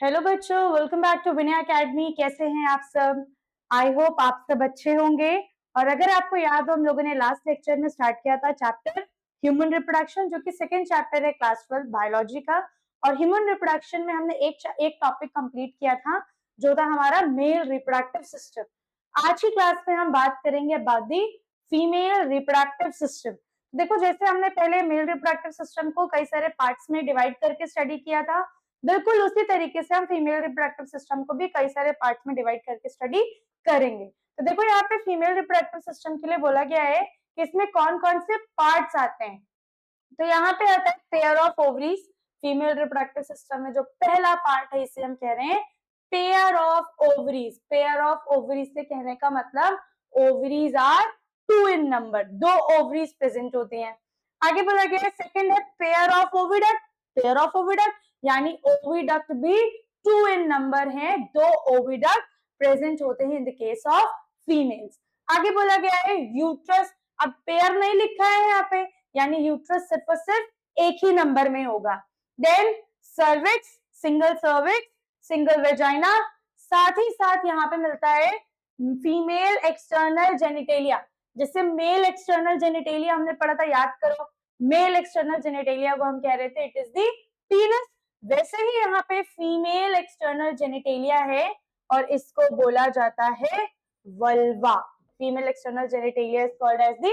Hello बच्चों, welcome back to Vinay academy. कैसे हैं आप सब? आई होप आप सब अच्छे होंगे। और अगर आपको याद हो, हम लोगों ने लास्ट लेक्चर में स्टार्ट किया था चैप्टर ह्यूमन रिप्रोडक्शन, जो कि सेकंड चैप्टर है क्लास 12 बायोलॉजी का। और ह्यूमन रिप्रोडक्शन में हमने एक टॉपिक कंप्लीट किया था, जो था हमारा मेल रिप्रोडक्टिव सिस्टम। आज की क्लास में हम बात करेंगे about the female reproductive system. देखो, जैसे हमने पहले मेल रिप्रोडक्टिव सिस्टम को कई सारे पार्ट्स में डिवाइड करके स्टडी किया था, बिल्कुल उसी तरीके से हम फीमेल रिप्रोडक्टिव सिस्टम को भी कई सारे पार्ट्स में डिवाइड करके स्टडी करेंगे। तो देखो, यहाँ पे फीमेल रिप्रोडक्टिव सिस्टम के लिए बोला गया है कि इसमें कौन कौन से पार्ट्स आते हैं। तो यहाँ पे आता है pair of ovaries. Female reproductive system में जो पहला पार्ट है, इसे हम कह रहे हैं pair of ovaries. Pair of ovaries से कहने का मतलब ovaries are two in number, दो ओवरीज प्रेजेंट होती हैं। आगे बोला गया है सेकंड है pair of oviduct. Pair of oviduct यानी ओविडक्ट भी टू इन नंबर है, दो ओविडक्ट प्रेजेंट होते हैं in the case of females. आगे बोला गया है यूट्रस। अब पेयर नहीं लिखा है यहाँ पे, यानी यूट्रस सिर्फ और सिर्फ एक ही नंबर में होगा। Then cervix, single vagina. साथ ही साथ यहाँ पे मिलता है फीमेल एक्सटर्नल जेनिटेलिया। जैसे मेल एक्सटर्नल जेनिटेलिया हमने पढ़ा था, याद करो। मेल एक्सटर्नल जेनिटेलिया को हम कह रहे थे इट इज दी पीनस। वैसे ही यहाँ पे फीमेल एक्सटर्नल जेनिटेलिया है और इसको बोला जाता है vulva. Female external genitalia is called as the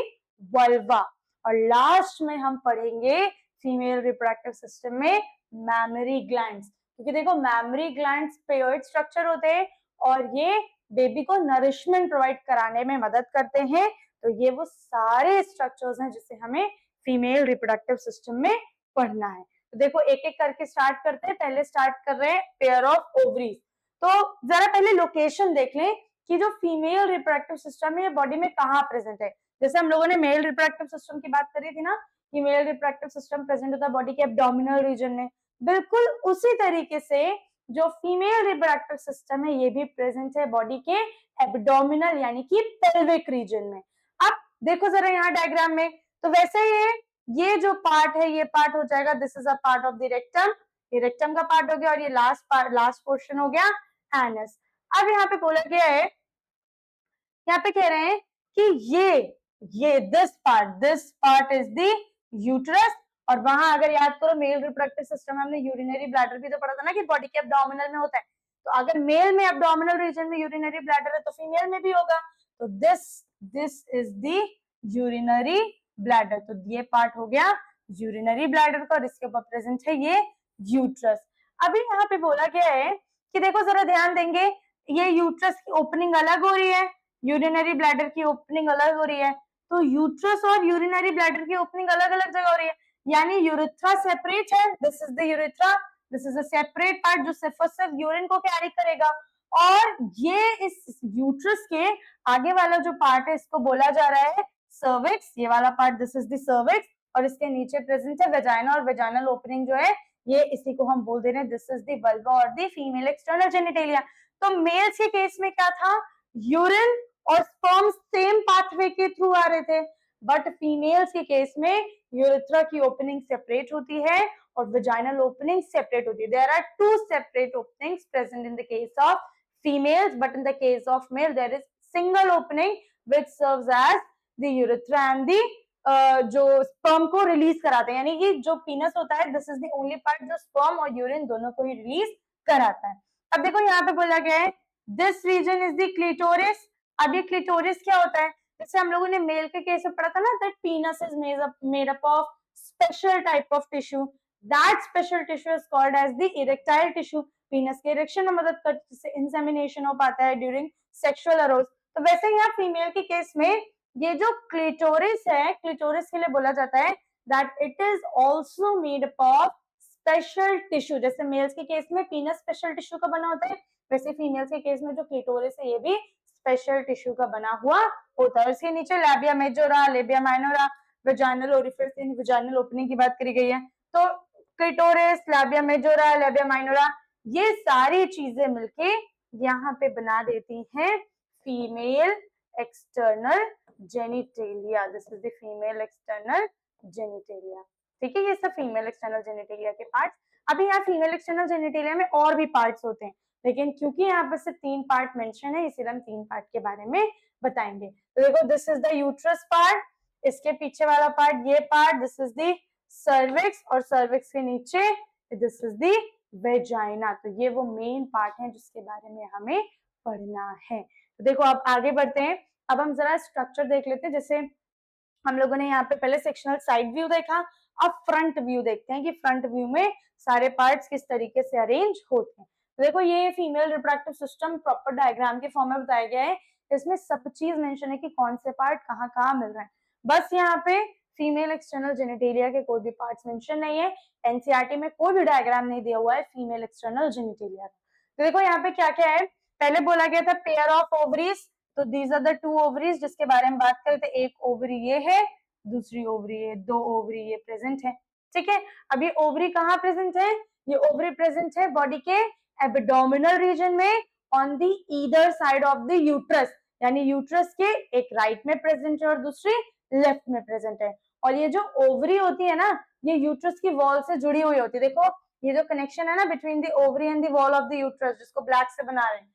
vulva. और लास्ट में हम पढ़ेंगे फीमेल रिप्रोडक्टिव सिस्टम में मैमरी ग्लैंड्स, क्योंकि देखो मैमरी ग्लैंड्स पेयोइड स्ट्रक्चर होते हैं और ये बेबी को नरिशमेंट प्रोवाइड कराने में मदद करते हैं। तो ये वो सारे स्ट्रक्चर्स हैं जिसे हमें फीमेल रिप्रोडक्टिव सिस्टम में पढ़ना है। तो देखो एक एक करके स्टार्ट करते हैं। पहले स्टार्ट कर रहे हैं पेयर ऑफ ओवरीज। तो जरा पहले लोकेशन देख लें कि जो फीमेल रिप्रोडक्टिव सिस्टम है ये बॉडी में कहाँ प्रेजेंट है। जैसे हम लोगों ने मेल रिप्रोडक्टिव सिस्टम की बात करी थी ना, कि मेल रिप्रोडक्टिव सिस्टम प्रेजेंट होता है बॉडी के एब्डोमिनल रीजन में, बिल्कुल उसी तरीके से जो फीमेल रिप्रोडक्टिव सिस्टम है ये भी प्रेजेंट है बॉडी के एब्डोमिनल यानी कि पेल्विक रीजन में। अब देखो जरा यहाँ डायग्राम में, तो वैसे ही ये जो पार्ट है ये पार्ट हो जाएगा, this is a part of the rectum. ये रेक्टम का पार्ट हो गया और ये लास्ट पोर्शन हो गया एनस। अब यहाँ पे बोला गया है, यहाँ पे कह रहे हैं कि ये this part is the uterus. और वहां अगर याद करो मेल रिप्रोडक्टिव सिस्टम में हमने यूरिनरी ब्लैडर भी तो पढ़ा था ना, कि बॉडी के एब्डोमिनल में होता है। तो अगर मेल में एब्डोमिनल रीजन में यूरिनरी ब्लैडर है तो फीमेल में भी होगा। तो this is the urinary bladder. तो ये पार्ट हो गया यूरिनरी ब्लैडर का और इसके ऊपर प्रेजेंट है ये यूट्रस। अभी यहाँ पे बोला गया है कि देखो जरा ध्यान देंगे, ये यूट्रस की ओपनिंग अलग हो रही है, यूरिनरी ब्लैडर की ओपनिंग अलग हो रही है। तो यूट्रस और यूरिनरी ब्लैडर की ओपनिंग अलग अलग जगह हो रही है, यानी यूरिथ्रा सेपरेट है। This is the urethra, this is a separate part जो सिर्फ और सिर्फ यूरिन को कैरी करेगा। और ये इस यूट्रस के आगे वाला जो पार्ट है इसको बोला जा रहा है सर्विक्स। ये वाला part this is the cervix और इसके नीचे प्रेजेंट है वेजाइना, और वेजाइनल ओपनिंग जो है ये इसी को हम बोल दे रहे हैं दिस इज द वल्वा और द फीमेल एक्सटर्नल जेनिटेलिया। तो मेल्स के केस में क्या था, यूरिन और स्पर्म सेम पाथवे के थ्रू आ रहे थे, बट फीमेल्स के केस में यूरिथ्रा की ओपनिंग सेपरेट होती है और वेजाइनल ओपनिंग सेपरेट होती है। There are two separate openings present in the case of females, but in the case of male there is single opening which serves as the urethra and the जो sperm को release कराते हैं, यानी कि जो penis होता है this is the only part जो स्पर्म और यूरिन दोनों को ही रिलीज कराता है। अब देखो यहाँ पे बोला गया है this region is the clitoris. अब ये क्लिटोरिस क्या होता है, जैसे हम लोगों ने मेल के केस में पढ़ा था ना, that penis is made up of special type of tissue. That special tissue is called as the erectile tissue. Penis के इरेक्शन में मदद करती है, जिससे इंसेमिनेशन हो पाता है ड्यूरिंग सेक्सुअल अरोज। तो वैसे यहाँ फीमेल के केस में ये जो क्लिटोरिस है, क्लिटोरिस के लिए बोला जाता है that it is also made up of special tissue. जैसे मेल्स के केस में पीनस स्पेशल टिश्यू का बना होता है, वैसे फीमेल्स के केस में जो क्लिटोरिस है ये भी स्पेशल टिश्यू का बना हुआ होता है। इसके नीचे labia majora, labia minora, vaginal orifice, इन वेजाइनल ओपनिंग की बात करी गई है। तो clitoris, labia majora, labia minora, ये सारी चीजें मिलके यहाँ पे बना देती हैं female external genitalia. This is the female external genitalia. ठीक है, ये सब फीमेल एक्सटर्नल जेनिटेलिया के पार्ट्स। अभी यहाँ फीमेल एक्सटर्नल जेनिटेलिया में और भी पार्ट्स होते हैं, लेकिन क्योंकि यहाँ पर सिर्फ 3 पार्ट मेंशन है, इसीलिए हम 3 पार्ट के बारे में बताएंगे। तो देखो, this is the uterus part, इसके पीछे वाला पार्ट ये part, this is the cervix, और सर्विक्स के नीचे दिस इज द वेजाइना। तो ये वो मेन पार्ट है जिसके बारे में हमें पढ़ना है। तो देखो, अब आगे बढ़ते हैं। अब हम जरा स्ट्रक्चर देख लेते हैं। जैसे हम लोगों ने यहाँ पे पहले सेक्शनल साइड व्यू देखा, अब फ्रंट व्यू देखते हैं कि फ्रंट व्यू में सारे पार्ट्स किस तरीके से अरेंज होते हैं। तो देखो, ये female reproductive system proper diagram के फॉर्म में बताया गया है। इसमें सब चीज मेंशन है कि कौन से पार्ट कहाँ कहाँ मिल रहे हैं। बस यहाँ पे फीमेल एक्सटर्नल जेनिटेलिया के कोई भी पार्ट्स मेंशन नहीं है। एनसीईआरटी में कोई भी डायग्राम नहीं दिया हुआ है फीमेल एक्सटर्नल जेनिटेलिया। तो देखो यहाँ पे क्या क्या है। पहले बोला गया था पेयर ऑफ ओवरीज, तो दीज आर द 2 ओवरीज जिसके बारे में बात करें। तो एक ओवरी ये है, दूसरी ओवरी ये, 2 ओवरी ये प्रेजेंट है। ठीक है, अब ये ओवरी कहाँ प्रेजेंट है? ये ओवरी प्रेजेंट है बॉडी के एब्डोमिनल रीजन में, on the either side of the uterus, यानी यूट्रस के एक राइट में प्रेजेंट है और दूसरी लेफ्ट में प्रेजेंट है। और ये जो ओवरी होती है ना, ये यूट्रस की वॉल से जुड़ी हुई होती है। देखो, ये जो कनेक्शन है ना between the ovary and the wall of the uterus, जिसको ब्लैक से बना रहे हैं,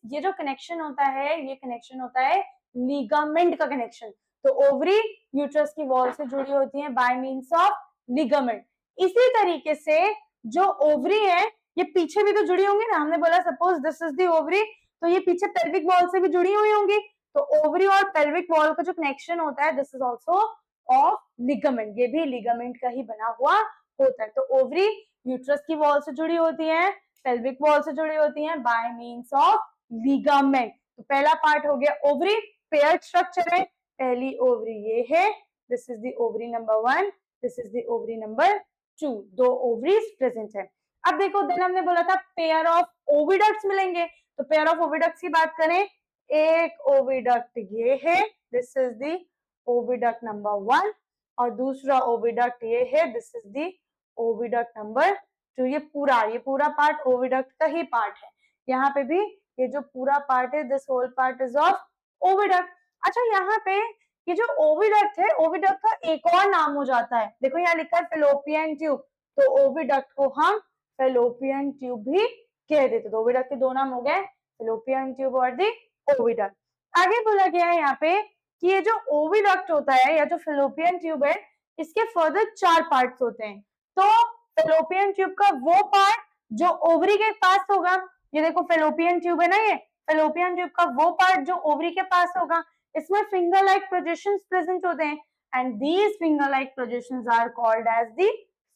ये जो कनेक्शन होता है, ये कनेक्शन होता है लिगामेंट का कनेक्शन। तो ओवरी यूट्रस की वॉल से जुड़ी होती है बाय मींस ऑफ लिगामेंट। इसी तरीके से जो ओवरी है, ये पीछे भी तो जुड़ी होंगी ना। हमने बोला suppose this is the ovary, तो ये पीछे पेल्विक वॉल से भी जुड़ी हुई होंगी। तो ओवरी और पेल्विक वॉल का जो कनेक्शन होता है, this is also of ligament, ये भी लिगामेंट का ही बना हुआ होता है। तो ओवरी यूट्रस की वॉल से जुड़ी होती है, पेल्विक वॉल से जुड़ी होती हैं बाय मींस ऑफ लिगामेंट। तो पहला पार्ट हो गया ओवरी, पेयर्ड स्ट्रक्चर है। पहली ओवरी ये है, this is the ovary number 1, this is the ovary number 2, 2 ovaries present है। अब देखो, देन हमने बोला था पेयर ऑफ ओविडक्ट्स मिलेंगे। तो पेयर ऑफ ओविडक्ट्स की बात करें, एक ओविडक्ट ये है, this is the oviduct number 1, और दूसरा ओविडक्ट ये है, this is the oviduct number 2। ये पूरा पार्ट ओविडक्ट का ही पार्ट है। यहाँ पे भी ये जो पूरा पार्ट है, this whole part is of oviduct. अच्छा, यहाँ पे ये जो ओविडक्ट है, ओविडक्ट का एक और नाम हो जाता है। देखो, यहाँ लिखा है फेलोपियन ट्यूब, तो ओविडक्ट को हम फेलोपियन ट्यूब भी कह देते। तो ओविडक्ट के 2 नाम हो गए, फेलोपियन ट्यूब और दी ओविडक्ट। आगे बोला गया है यहाँ पे कि ये जो ओविडक्ट होता है या जो फेलोपियन ट्यूब है, इसके फर्दर 4 पार्ट्स होते हैं। तो फेलोपियन ट्यूब का वो पार्ट जो ओवरी के पास होगा, ये देखो फेलोपियन ट्यूब है ना, ये फेलोपियन ट्यूब का वो पार्ट जो ओवरी के पास होगा, इसमें फिंगर लाइक प्रोजेक्शंस प्रेजेंट होते हैं, and these finger like projections are called as the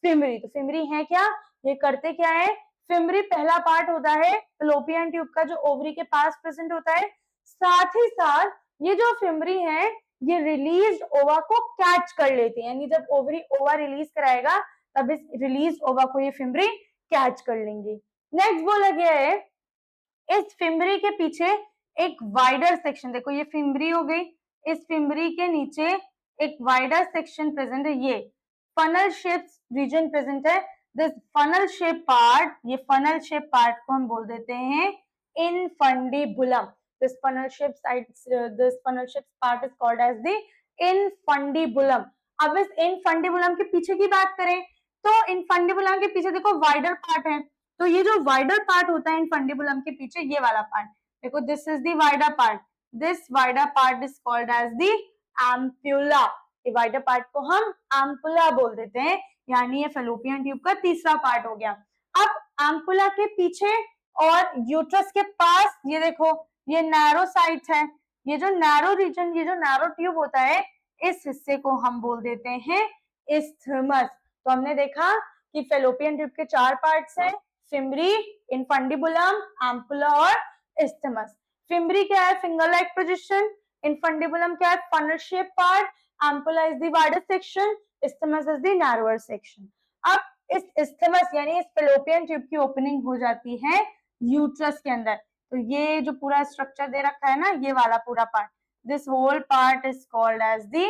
fimbriae. तो फिमरी है क्या? ये करते क्या है? फिमरी पहला पार्ट होता है फेलोपियन ट्यूब का जो ओवरी के पास प्रेजेंट होता है। साथ ही साथ ये जो फिमरी है, ये रिलीज ओवा को कैच कर लेती है, यानी जब ओवरी ओवा रिलीज कराएगा, तब इस रिलीज ओवा को ये फिमरी कैच कर लेंगी। नेक्स्ट बोला गया है, इस फिमरी के पीछे एक वाइडर सेक्शन, देखो ये फिमरी हो गई, इस फिमरी के नीचे एक वाइडर सेक्शन प्रेजेंट है, ये फनल शेप रीजन प्रेजेंट है। दिस फनल शेप पार्ट, ये फनल शेप पार्ट को हम बोल देते हैं infundibulum. this funnel shape part is called as the infundibulum। अब इस infundibulum के पीछे की बात करें, तो infundibulum के पीछे देखो वाइडर पार्ट है। तो ये जो वाइडर पार्ट होता है infundibulum के पीछे, ये वाला पार्ट देखो, this is the wider part, this wider part is called as the ampulla। ये वाइडर पार्ट को हम ampulla बोल देते हैं, यानी ये फेलोपियन ट्यूब का तीसरा पार्ट हो गया। अब ampulla के पीछे और यूट्रस के पास ये देखो, ये नैरो साइट है, ये जो नैरो रीजन, ये जो नैरो ट्यूब होता है, इस हिस्से को हम बोल देते हैं इस्थमस। तो हमने देखा कि फेलोपियन ट्यूब के 4 पार्ट्स हैं, फिमरी, इनफंडिबुलम, एम्पुला और इस्थमस। फिमरी क्या है? Finger like position. इनफंडिबुलम क्या है? Funnel shape part. Ampulla is the wider section, isthmus is the narrower section. अब इस इस्थमस यानी इस फेलोपियन ट्यूब की ओपनिंग हो जाती है यूट्रस के अंदर। तो ये जो पूरा स्ट्रक्चर दे रखा है ना, ये वाला पूरा part, this whole part is called as the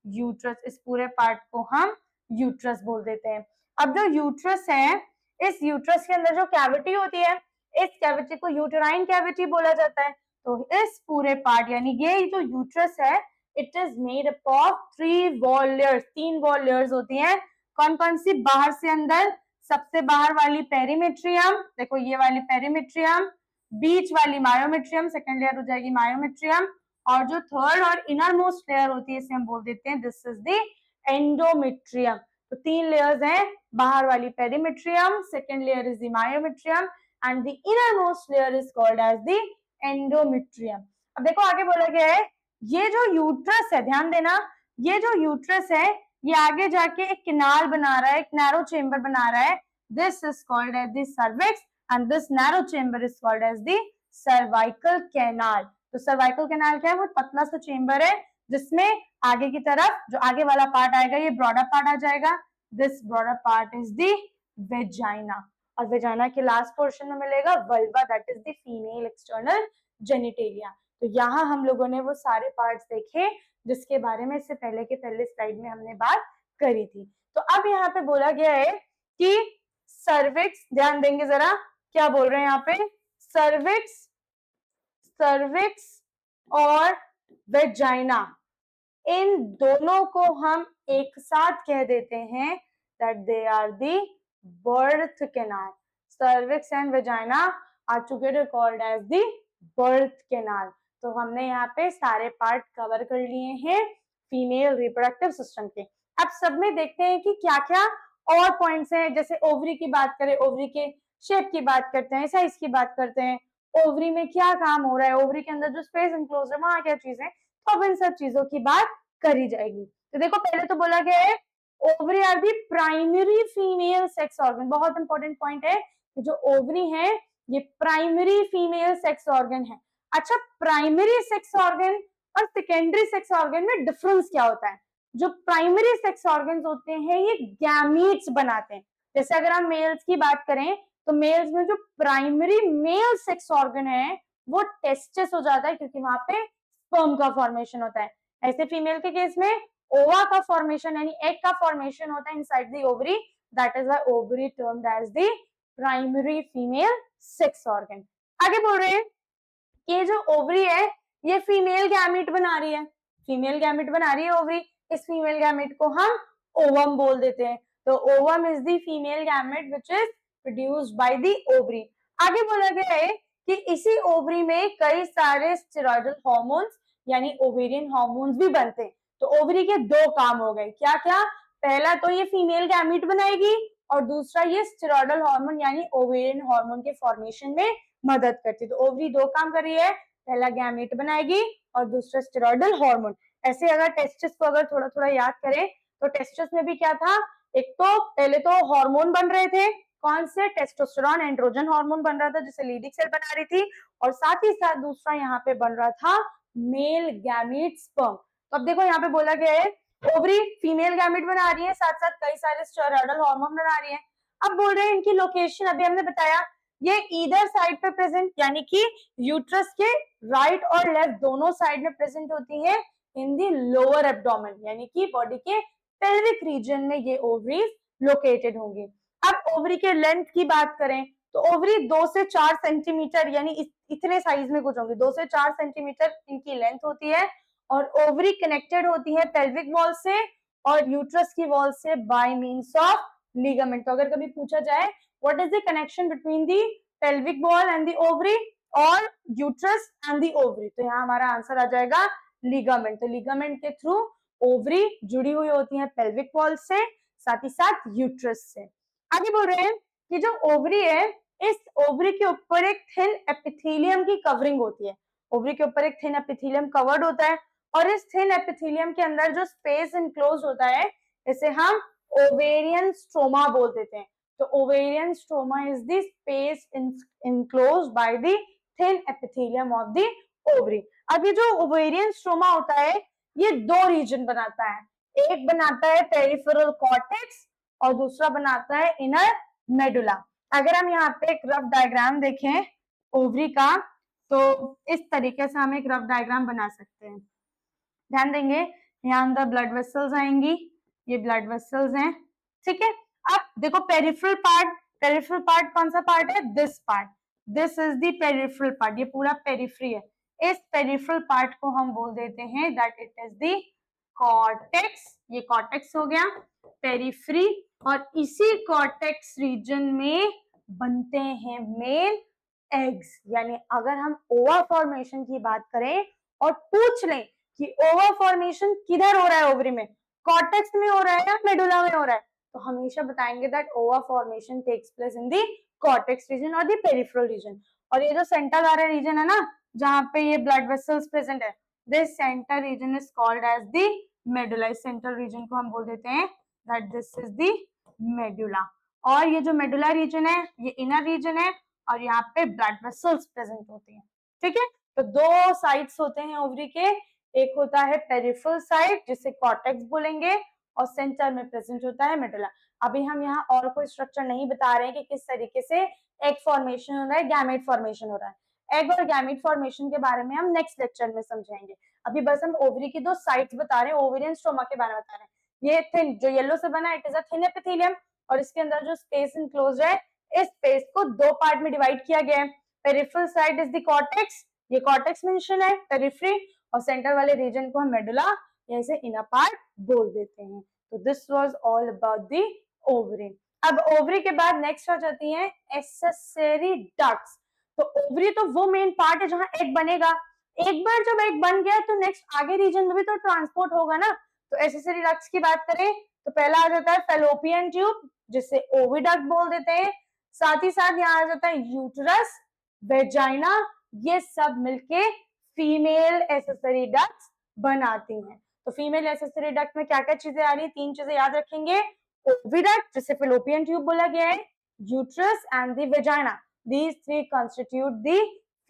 uterus. इस पूरे पार्ट को हम यूट्रस बोल देते हैं। अब जो यूट्रस है, इस यूट्रस के अंदर जो कैविटी होती है, इस कैविटी को यूटेराइन कैविटी बोला जाता है। तो इस पूरे पार्ट यानी ये जो यूट्रस है, it is made up of 3 wall layers, 3 wall layers होती हैं। कौन कौन सी बाहर से अंदर, सबसे बाहर वाली पेरीमेट्रियम, देखो ये वाली पेरीमेट्रियम, बीच वाली मायोमेट्रियम, सेकंड लेयर हो जाएगी मायोमेट्रियम, और जो थर्ड और इनर मोस्ट लेयर होती है इसे हम बोल देते हैं दिस इज द एंडोमेट्रियम। तो 3 लेयर्स हैं, बाहर वाली perimetrium, second layer is the myometrium and the inner most layer is called as the endometrium. अब देखो आगे बोला गया है ये जो यूट्रस है, ध्यान देना, ये जो यूट्रस है ये आगे जाके एक किनाल बना रहा है, एक नैरो चेम्बर बना रहा है, this is called as the cervix and this narrow chamber is called as the cervical canal. तो सर्वाइकल कैनाल क्या है, वो पतला सा चेम्बर है जिसमें आगे की तरफ जो आगे वाला पार्ट आएगा ये ब्रॉडर पार्ट आ जाएगा, this broader part is the vagina, और वेजाइना के लास्ट पोर्शन में मिलेगा vulva, that is the female external genitalia. तो यहाँ हम लोगों ने वो सारे पार्ट्स देखे जिसके बारे में इससे पहले के पहले स्लाइड में हमने बात करी थी। तो अब यहाँ पे बोला गया है कि सर्विक्स, ध्यान देंगे जरा क्या बोल रहे हैं यहाँ पे, सर्विक्स, सर्विक्स और वेजाइना, इन दोनों को हम एक साथ कह देते हैं that they are the birth canal. Cervix and vagina are together called as the birth canal. तो हमने यहाँ पे सारे पार्ट कवर कर लिए हैं फीमेल रिप्रोडक्टिव सिस्टम के। अब सब में देखते हैं कि क्या क्या और पॉइंट्स हैं, जैसे ओवरी की बात करें, ओवरी के शेप की बात करते हैं, साइज की बात करते हैं, ओवरी में क्या काम हो रहा है, ओवरी के अंदर जो स्पेस इंक्लोज है वहां क्या चीज है, तो अब इन सब चीजों की बात करी जाएगी। तो देखो पहले तो बोला गया है ovary are the primary female sex organ, बहुत इंपॉर्टेंट पॉइंट है कि जो ओवरी है ये प्राइमरी फीमेल सेक्स ऑर्गन है। अच्छा, प्राइमरी सेक्स ऑर्गन और सेकेंडरी सेक्स ऑर्गन में डिफरेंस क्या होता है? जो प्राइमरी सेक्स ऑर्गन्स होते हैं ये गैमीट्स बनाते हैं। जैसे अगर हम मेल्स की बात करें तो मेल्स में जो प्राइमरी मेल सेक्स ऑर्गन है वो टेस्टिस हो जाता है क्योंकि वहां पे स्पर्म का फॉर्मेशन होता है। ऐसे फीमेल के केस में ओवा का फॉर्मेशन यानी एग का फॉर्मेशन होता है inside the ovary, that is why ovary termed as the primary female sex organ. आगे बोल रहे हैं कि जो ओवरी है ये फीमेल गैमेट बना रही है, फीमेल गैमेट बना रही है ओवरी, इस फीमेल गैमेट को हम ओवम बोल देते हैं। तो ovum is the female gamete which is produced by the ovary. आगे बोला गया है कि इसी ओवरी में कई सारे स्टेरॉइडल हार्मोन्स यानी ओवेरियन हार्मोन्स भी बनते हैं। तो ओवरी के दो काम हो गए, क्या क्या, पहला तो ये फीमेल गैमेट बनाएगी और दूसरा ये स्टेरॉइडल हार्मोन यानी ओवेरियन हार्मोन के फॉर्मेशन में मदद करती है। तो ओवरी दो काम कर रही है, पहला गैमेट बनाएगी और दूसरा स्टेरॉइडल हार्मोन। ऐसे अगर टेस्टिस को अगर थोड़ा थोड़ा याद करें तो टेस्टिस में भी क्या था, एक तो पहले तो हार्मोन बन रहे थे, कौन से, टेस्टोस्टेरोन एंड्रोजन हार्मोन बन रहा था जिसे लीडिंग सेल बना रही थी, और साथ ही साथ दूसरा यहाँ पे बन रहा था मेल गैमेट स्पर्म। तो अब देखो यहाँ पे बोला गया है ओवरी फीमेल गैमेट बना रही है, साथ साथ कई सारे स्टेरॉइडल हार्मोन बना रही है। अब बोल रहे हैं इनकी लोकेशन, अभी हमने बताया ये ईदर साइड पे प्रेजेंट यानी कि यूट्रस के राइट और लेफ्ट दोनों साइड में प्रेजेंट होती है इन दी लोअर एब्डोमेन यानी कि बॉडी के पेल्विक रीजन में ये ओवरीज लोकेटेड होंगे। अब ओवरी के लेंथ की बात करें तो ओवरी 2 से 4 सेंटीमीटर यानी इतने साइज में कुछ होंगे, 2 से 4 सेंटीमीटर इनकी लेंथ होती है और ओवरी कनेक्टेड होती है पेल्विक वॉल से और यूट्रस की वॉल से बाय मींस ऑफ लिगामेंट। तो अगर कभी पूछा जाए what is the connection between the pelvic wall and the ovary और यूट्रस एंड दी ओवरी, तो यहाँ हमारा आंसर आ जाएगा लिगामेंट। तो लिगामेंट के थ्रू ओवरी जुड़ी हुई होती है पेल्विक वॉल से, साथ ही साथ यूट्रस से। आगे बोल रहे हैं कि जो ओवरी है इस ओवरी के ऊपर एक थिन एपिथेलियम की कवरिंग होती है, ओवरी के ऊपर एक थिन एपिथेलियम कवर्ड होता है और इस थिन एपिथेलियम के अंदर जो स्पेस इनक्लोज होता है इसे हम ओवेरियन स्ट्रोमा बोल देते हैं। तो ovarian stroma is the space enclosed by the thin epithelium of the ovary. अब ये जो ओवेरियन स्ट्रोमा होता है ये दो रीजन बनाता है, एक बनाता है पेरिफेरल कॉर्टेक्स और दूसरा बनाता है इनर मेडुला। अगर हम यहाँ पे एक रफ डायग्राम देखें ओवरी का तो इस तरीके से हम एक रफ डायग्राम बना सकते हैं। ध्यान देंगे यहाँ अंदर ब्लड वेसल्स आएंगी, ये ब्लड वेसल्स हैं, ठीक है। अब देखो पेरिफेरल पार्ट कौन सा पार्ट है, this part, this is the peripheral part, ये पूरा पेरिफेरी है। इस पेरिफेरल पार्ट को हम बोल देते हैं that it is the cortex, ये कॉर्टेक्स हो गया। पेरिफ्री, और इसी कॉर्टेक्स रीजन में बनते हैं मेन एग्स। यानी अगर हम ओवा फॉर्मेशन की बात करें और पूछ लें कि ओवा फॉर्मेशन किधर हो रहा है ओवरी में, कॉर्टेक्स में हो रहा है या मेडुला में हो रहा है, तो हमेशा बताएंगे that ova formation takes place in the cortex region और दी पेरिफेरल रीजन। और ये जो सेंटर वाला रीजन है ना, जहां पे ये ब्लड वेसल्स प्रेजेंट है, this centre region is called as the medulla. इस सेंट्रल रीजन को हम बोल देते हैं that this is the medulla. और ये जो मेडुला रीजन है ये इनर रीजन है, और यहाँ पे ब्लड वेसल्स प्रेजेंट होते हैं। ठीक है, तो दो साइड्स होते हैं ओवरी के, एक होता है पेरिफेरल साइड जिसे कॉर्टेक्स बोलेंगे, और सेंटर में प्रेजेंट होता है मेडुला। अभी हम यहाँ और कोई स्ट्रक्चर नहीं बता रहे हैं कि किस तरीके से एग फॉर्मेशन हो रहा है, गैमेट फॉर्मेशन हो रहा है। एग और गैमेट फॉर्मेशन के बारे में हम नेक्स्ट लेक्चर में समझेंगे। अभी बस हम ओवरी की दो साइड्स बता रहे हैं, ओवेरियन स्ट्रोमा के बारे में बता रहे हैं। ये थिन जो येलो से बना है, it is a thin epithelium, और इसके अंदर जो स्पेस इनक्लोज्ड है, इस स्पेस को दो पार्ट में डिवाइड किया गया है। Peripheral side is the cortex, ये कॉर्टेक्स मेंशन है, पेरिफेरी, और सेंटर वाले रीजन को हम मेडुला या इसे इनर पार्ट बोल देते हैं। तो this was all about the ovary. अब ओवरी के बाद नेक्स्ट आ जाती है एक्सेसरी डक्ट्स। तो ओवरी तो वो मेन पार्ट है जहां एग बनेगा। एक बार जब एग बन गया तो नेक्स्ट आगे रीजन में भी तो ट्रांसपोर्ट होगा ना। तो एक्सेसरी डक्ट्स की बात करें तो पहला आ जाता है फेलोपियन ट्यूब, जिसे ओविडक्ट बोल देते हैं। साथ ही साथ यहाँ आ जाता है यूटरस, वेजाइना, ये सब मिलके फीमेल एक्सेसरी डक्ट्स बनाती हैं। तो फीमेल एक्सेसरी डक्ट में क्या क्या चीजें आ रही है, तीन चीजें याद रखेंगे। ओविडक्ट जिसे फेलोपियन ट्यूब बोला गया है, uterus and the vagina, these three constitute the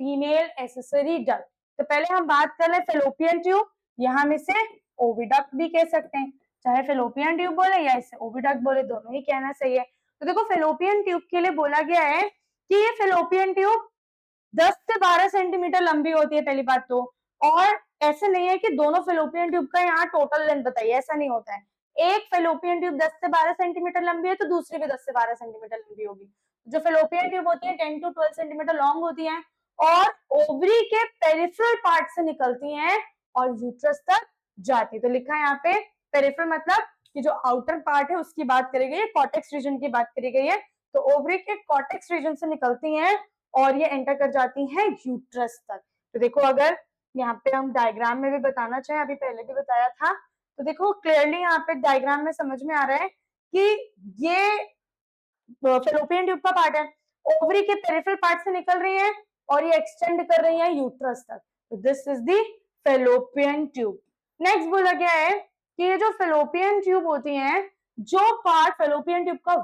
female accessory duct. तो पहले हम बात कर ले फेलोपियन ट्यूब, यहाँ में से ओविडक्ट भी कह सकते हैं, चाहे फेलोपियन ट्यूब बोले या इसे ओविडक्ट बोले, दोनों ही कहना सही है। तो देखो फेलोपियन ट्यूब के लिए बोला गया है कि ये फेलोपियन ट्यूब 10 से 12 सेंटीमीटर लंबी होती है पहली बात तो, और ऐसे नहीं है कि दोनों फेलोपियन ट्यूब का यहाँ टोटल लेंथ बताइए, ऐसा नहीं होता है। एक फेलोपियन ट्यूब 10 से 12 सेंटीमीटर लंबी है तो दूसरी भी 10 से 12 सेंटीमीटर लंबी होगी। जो फेलोपियन ट्यूब होती है 10 to 12 सेंटीमीटर लॉन्ग होती है, और ओवरी के पेरिफेरल पार्ट से निकलती हैं और यूट्रस तक जाती है। तो लिखा है यहाँ पे पेरिफेरल मतलब कि जो आउटर पार्ट है उसकी बात करी गई है, कॉर्टेक्स रीजन की बात करी गई है। तो ओवरी के कॉर्टेक्स रीजन से निकलती हैं और ये एंटर कर जाती हैं यूट्रस तक। तो देखो अगर यहाँ पे हम डायग्राम में भी बताना चाहें, अभी पहले भी बताया था, तो देखो क्लियरली यहाँ पे डायग्राम में समझ में आ रहा है कि ये फेलोपियन ट्यूब का पार्ट है, ओवरी के पेरिफेरल पार्ट से निकल रही है और ये एक्सटेंड कर रही है यूट्रस तक। तो this is the fallopian tube. Next बोला गया है कि ये जो फेलोपियन ट्यूब होती है, जो पार्ट फेलोपियन ट्यूब का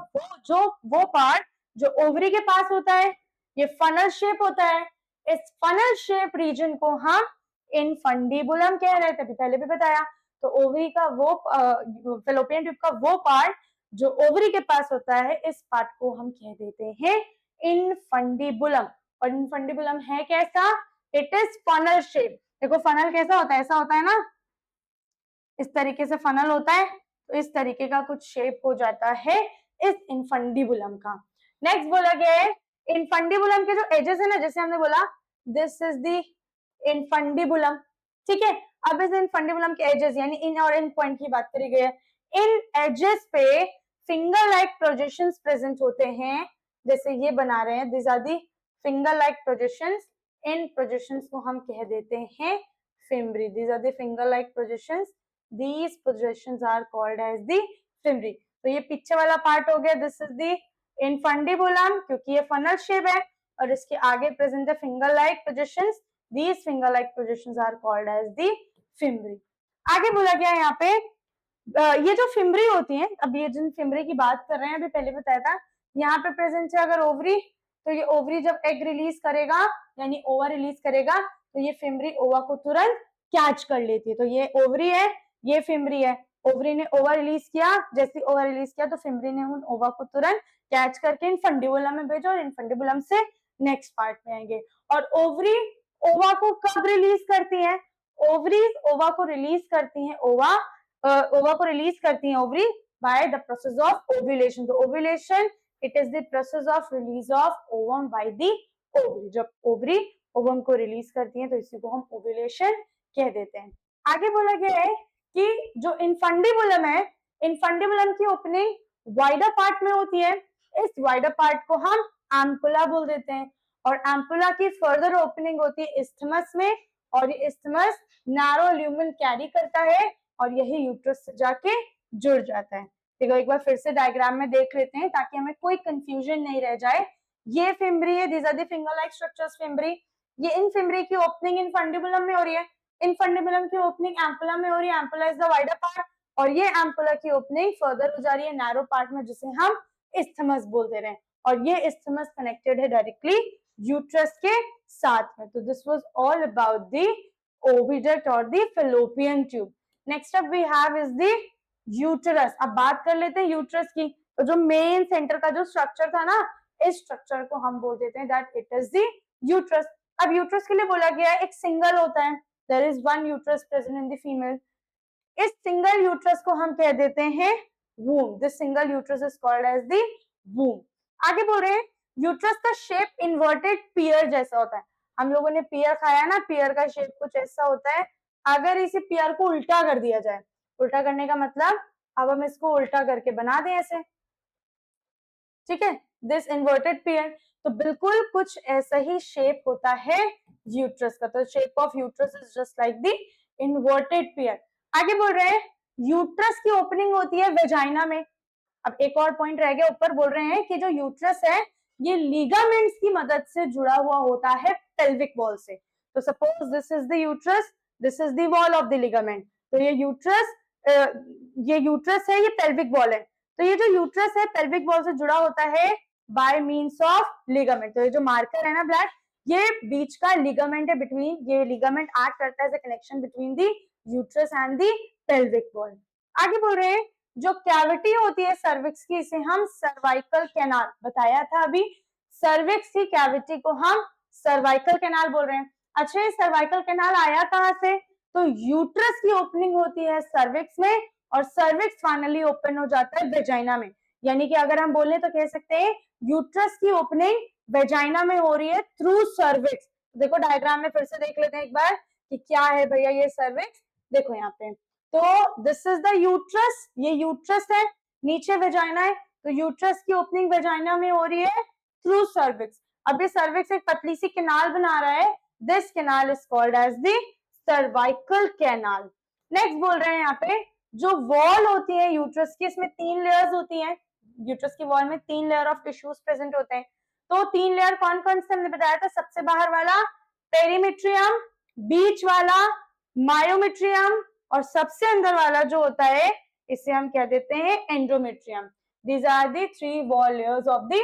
वो पार्ट जो ओवरी के पास होता है, ये फनल शेप होता है। इस फनल शेप रीजन को हम इनफंडिबुलम कह रहे थे, पहले भी बताया। तो ओवरी का वो फेलोपियन ट्यूब का वो पार्ट जो ओवरी के पास होता है, इस पार्ट को हम कह देते हैं इनफंडिबुलम। और इनफंडिबुलम है कैसा, इट इज फनल शेप। देखो फनल कैसा होता है, ऐसा होता है ना, इस तरीके से फनल होता है, तो इस तरीके का कुछ शेप हो जाता है इस इनफंडिबुलम का। नेक्स्ट बोला गया है इनफंडिबुलम के जो एजेस है ना, जैसे हमने बोला दिस इज द इनफंडिबुलम, ठीक है। अब इस इनफंडिबुलम के एजेस यानी इन और इन पॉइंट की बात करी गई है। इन एजेस पे फिंगर लाइक प्रोजेक्शंस प्रेजेंट होते हैं, जैसे ये बना रहे हैं, this are the finger like projections. इन प्रोजेक्शंस को हम कह देते हैं fimbriae, this are the finger like projections, these projections are called as the fimbriae। तो ये पीछे वाला पार्ट हो गया, दिस इज द इनफंडिबुलम, क्योंकि ये फनल शेप है, और इसके आगे प्रेजेंट है finger like projections, these finger like projections are called as the fimbriae। आगे बोला गया यहाँ पे ये जो फिम्बरी होती है, अब ये जिन फिम्बरी की बात कर रहे हैं अभी पहले बताया था, यहाँ पे प्रेजेंट है अगर ओवरी, तो ये ओवरी जब एग रिलीज करेगा यानी ओवा रिलीज करेगा, तो ये फिम्बरी ओवा को तुरंत कैच कर लेती है। तो ये ओवरी है, ये फिम्बरी है, ओवरी ने ओवा रिलीज किया, जैसे ओवा रिलीज किया तो फिम्बरी ने उन ओवा को तुरंत कैच करके इनफंडिबुलम में भेजा, और इनफंडिबुलम से नेक्स्ट पार्ट में आएंगे। और ओवरी ओवा को कब रिलीज करती है, ओवरीज ओवा को रिलीज करती है, ओवा को रिलीज करती है ovary by the process of ovulation. तो ovulation it is the process of release of ovum by the ovary. जब ओवरी ओवम को रिलीज करती है तो इसी को हम ओव्यूलेशन कह देते हैं। आगे बोला गया है कि जो इनफंडिबुलम है, इनफंडिबुलम की ओपनिंग वाइडर पार्ट में होती है, इस वाइडर पार्ट को हम एम्पुला बोल देते हैं, और एम्पुला की फर्दर ओपनिंग होती है इस्थमस में, और ये इस्थमस नैरो ल्यूमेन कैरी करता है और यही यूट्रस से जाके जुड़ जाता है। देखो एक बार फिर से डायग्राम में देख लेते हैं ताकि हमें कोई कंफ्यूजन नहीं रह जाए। ये फिम्बरी है, these are the finger like structures fimbriae. ये इन फिम्बरी की ओपनिंग इनफंडिबुलम में हो रही है, इनफंडिबुलम की ओपनिंग एम्पुला में हो रही है, ampulla is the wider part, और ये एम्पुला की ओपनिंग फर्दर हो जा रही है नैरो पार्ट में जिसे हम इस्थमस बोल दे रहे हैं, और ये इस्थमस कनेक्टेड है डायरेक्टली यूट्रस के साथ में। तो this was all about the oviduct or the fallopian tube. Next up we have is the uterus. अब बात कर लेते हैं यूटरस की। तो जो मेन सेंटर का जो स्ट्रक्चर था ना, इस स्ट्रक्चर को हम बोल देते हैं that it is the uterus. अब यूटरस के लिए बोला गया है एक सिंगल होता है, there is one uterus present in the female. इस सिंगल यूटरस को हम कह देते हैं womb. This single uterus is called as the womb. आगे बोल रहे हैं यूटरस का शेप इन्वर्टेड पियर जैसा होता है। हम लोगों ने पियर खाया ना, पियर का शेप कुछ ऐसा होता है। अगर इसे पियर को उल्टा कर दिया जाए, उल्टा करने का मतलब अब हम इसको उल्टा करके बना दें ऐसे, ठीक है, दिस इन्वर्टेड पियर। तो बिल्कुल कुछ ऐसा ही शेप होता है यूट्रस का। तो shape of uterus is just like the inverted pear. आगे बोल रहे हैं यूट्रस की ओपनिंग होती है वेजाइना में। अब एक और पॉइंट रह गया, ऊपर बोल रहे हैं कि जो यूट्रस है ये लिगामेंट्स की मदद से जुड़ा हुआ होता है पेल्विक वॉल से। तो suppose this is the uterus, this is the wall of the ligament. तो ये यूट्रस है, ये पेल्विक वॉल है। तो ये जो यूट्रस है पेल्विक वॉल से जुड़ा होता है बाय मींस ऑफ लिगामेंट। तो ये जो मार्कर है ना ब्लैक, ये बीच का लिगामेंट है, बिटवीन ये लिगामेंट एक्ट करता है as a connection between the uterus and the pelvic wall. आगे बोल रहे हैं जो कैविटी होती है सर्विक्स की, इसे हम सर्वाइकल कैनाल बताया था अभी। सर्विक्स की कैविटी को हम सर्वाइकल कैनाल बोल रहे हैं। अच्छा, ये सर्वाइकल कैनाल आया कहां से? तो यूट्रस की ओपनिंग होती है सर्विक्स में, और सर्विक्स फाइनली ओपन हो जाता है वेजाइना में। यानी कि अगर हम बोले तो कह सकते हैं यूट्रस की ओपनिंग वेजाइना में हो रही है थ्रू सर्विक्स। देखो डायग्राम में फिर से देख लेते हैं एक बार कि क्या है भैया ये सर्विक्स। देखो यहाँ पे, तो दिस इज द यूट्रस, ये यूट्रस है, नीचे वेजाइना है। तो यूट्रस की ओपनिंग वेजाइना में हो रही है थ्रू सर्विक्स। अब ये सर्विक्स एक पतली सी कैनाल बना रहा है, this canal is called as the cervical canal. Next बोल रहे हैं यहाँ पे जो वॉल होती है यूट्रस की, इसमें 3 लेयर्स होती हैं। यूट्रस की वॉल में 3 लेयर ऑफ टिश्यूज प्रेजेंट होते हैं। तो 3 लेयर कौन कौन से हमने बताया था? सबसे बाहर वाला पेरीमेट्रियम, बीच वाला मायोमेट्रियम, और सबसे अंदर वाला जो होता है इसे हम कह देते हैं endometrium. These are the 3 wall layers of the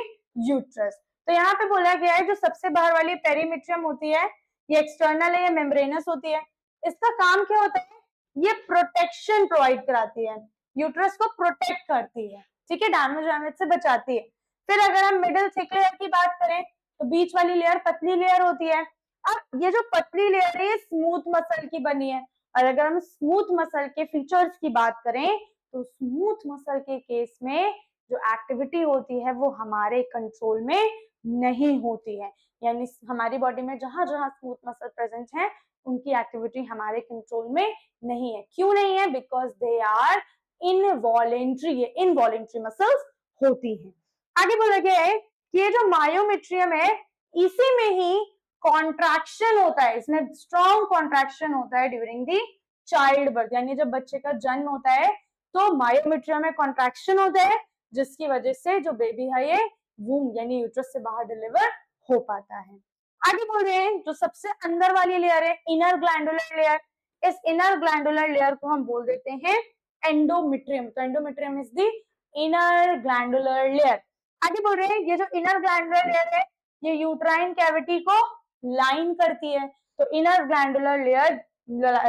uterus. तो यहाँ पे बोला गया है जो सबसे बाहर वाली पेरीमेट्रियम होती है ये एक्सटर्नल है, ये मेम्ब्रेनस होती है। इसका काम क्या होता है? ये प्रोटेक्शन प्रोवाइड कराती है, यूट्रस को प्रोटेक्ट करती है, ठीक है, डैमेज से बचाती है। फिर अगर हम मिडिल थिक लेयर की बात करें तो बीच वाली लेयर पतली लेयर होती है। अब ये जो पतली लेयर है स्मूथ मसल की बनी है, और अगर हम स्मूथ मसल के फीचर्स की बात करें तो स्मूथ मसल के केस में जो एक्टिविटी होती है वो हमारे कंट्रोल में नहीं होती है। यानी हमारी बॉडी में जहां जहां स्मूथ मसल प्रेजेंट है उनकी एक्टिविटी हमारे कंट्रोल में नहीं है। क्यों नहीं है? बिकॉज दे आर इनवॉलेंट्री, ये इनवॉलेंट्री मसल्स होती हैं। आगे बोला गया है कि ये जो मायोमेट्रियम है इसी में ही कॉन्ट्रैक्शन होता है, इसमें स्ट्रॉन्ग कॉन्ट्रैक्शन होता है ड्यूरिंग दी चाइल्ड बर्थ। यानी जब बच्चे का जन्म होता है तो मायोमेट्रियम में कॉन्ट्रैक्शन होता है जिसकी वजह से जो बेबी है ये वूम यानी यूट्रस से बाहर डिलीवर हो पाता है। आगे बोल रहे हैं जो सबसे अंदर वाली लेयर है इनर ग्लैंडुलर लेयर, इस इनर ग्लैंडुलर लेयर को हम बोल देते हैं एंडोमेट्रियम। तो endometrium is the inner glandular layer. आगे बोल रहे हैं ये जो इनर ग्लैंडुलर लेयर है ये यूट्राइन कैविटी को लाइन करती है। तो inner glandular layer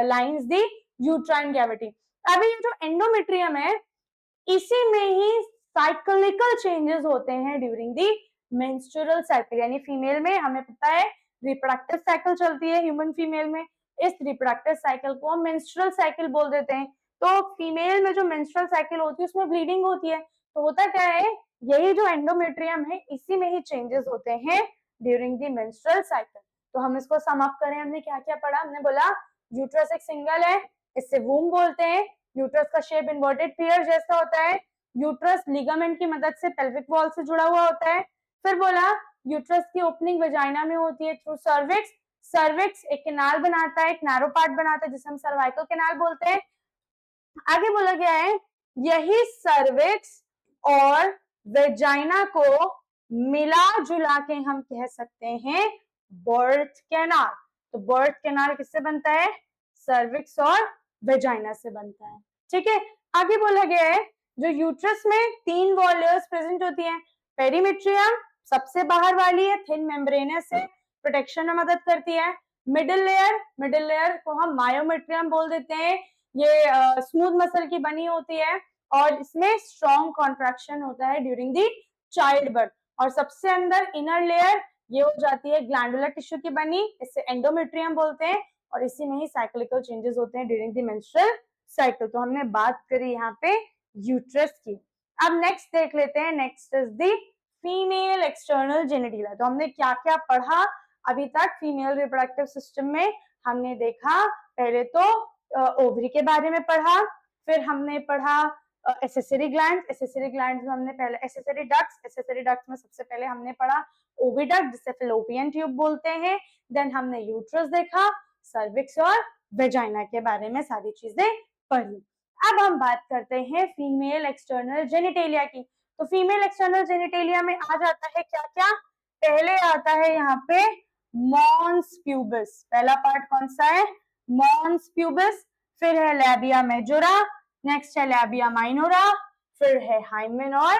lines the uterine cavity. अभी ये जो एंडोमेट्रियम है इसी में ही साइक्लिकल चेंजेस होते हैं ड्यूरिंग दी मेंस्ट्रुअल साइकिल। यानी फीमेल में हमें पता है रिप्रोडक्टिव साइकिल चलती है ह्यूमन फीमेल में, इस रिप्रोडक्टिव साइकिल को हम मेंस्ट्रुअल साइकिल बोल देते हैं। तो फीमेल में जो मेंस्ट्रुअल साइकिल होती है उसमें ब्लीडिंग होती है। तो होता क्या है, यही जो एंडोमेट्रियम है इसी में ही चेंजेस होते हैं ड्यूरिंग दी मेंस्ट्रुअल साइकिल। तो हम इसको सम अप करें, हमने क्या क्या पढ़ा? हमने बोला यूट्रस एक सिंगल है, इससे वूम बोलते हैं। यूट्रस का शेप इन्वर्टेड पियर जैसा होता है। यूट्रस लिगामेंट की मदद से पेल्विक वॉल से जुड़ा हुआ होता है। फिर बोला यूट्रस की ओपनिंग वेजाइना में होती है थ्रू सर्विक्स। सर्विक्स एक कैनाल बनाता है, एक नैरो पार्ट बनाता है जिसे हम सर्वाइकल कैनाल बोलते हैं। आगे बोला गया है यही सर्विक्स और वेजाइना को मिला जुला के हम कह सकते हैं बर्थ कैनाल। तो बर्थ कैनाल किससे बनता है? सर्विक्स और वेजाइना से बनता है। ठीक है, आगे बोला गया है जो यूट्रस में 3 वॉल लेयर्स प्रेजेंट होती हैं। पेरीमेट्रियम सबसे बाहर वाली है, थिन मेम्ब्रेनस है, प्रोटेक्शन में मदद करती है। मिडिल लेयर को हम मायोमेट्रियम बोल देते हैं। ये स्मूथ मसल की बनी होती है और इसमें स्ट्रॉन्ग कॉन्ट्रैक्शन होता है ड्यूरिंग दी चाइल्ड बर्थ। और सबसे अंदर इनर लेयर ये हो जाती है ग्लैंडुलर टिश्यू की बनी, इसे एंडोमेट्रियम बोलते हैं और इसी में ही साइक्लिकल चेंजेस होते हैं ड्यूरिंग द मेंस्ट्रुअल साइकिल। तो हमने बात करी यहाँ पे यूट्रस की। अब नेक्स्ट देख लेते हैं, next is the female external genitalia. तो हमने क्या क्या पढ़ा अभी तक फीमेल रिप्रोडक्टिव सिस्टम में? हमने देखा पहले तो ओवरी के बारे में पढ़ा, फिर हमने पढ़ा एसेसरी ग्लैंड। एसेसरी ग्लैंड में हमने पहले एसेसरी डक्ट्स में सबसे पहले हमने पढ़ा ओविडक्ट जिसे फैलोपियन ट्यूब बोलते हैं। देन हमने यूट्रस देखा, सर्विक्स और वेजाइना के बारे में सारी चीजें पढ़ी। अब हम बात करते हैं फीमेल एक्सटर्नल जेनिटेलिया की। तो फीमेल एक्सटर्नल जेनिटेलिया में आ जाता है क्या क्या? पहले आता है यहाँ पे मॉन्स प्यूबिस। पहला पार्ट कौन सा है? Mons pubis. फिर है लैबिया मेजोरा, नेक्स्ट है लैबिया माइनोरा, फिर है हाइमेन और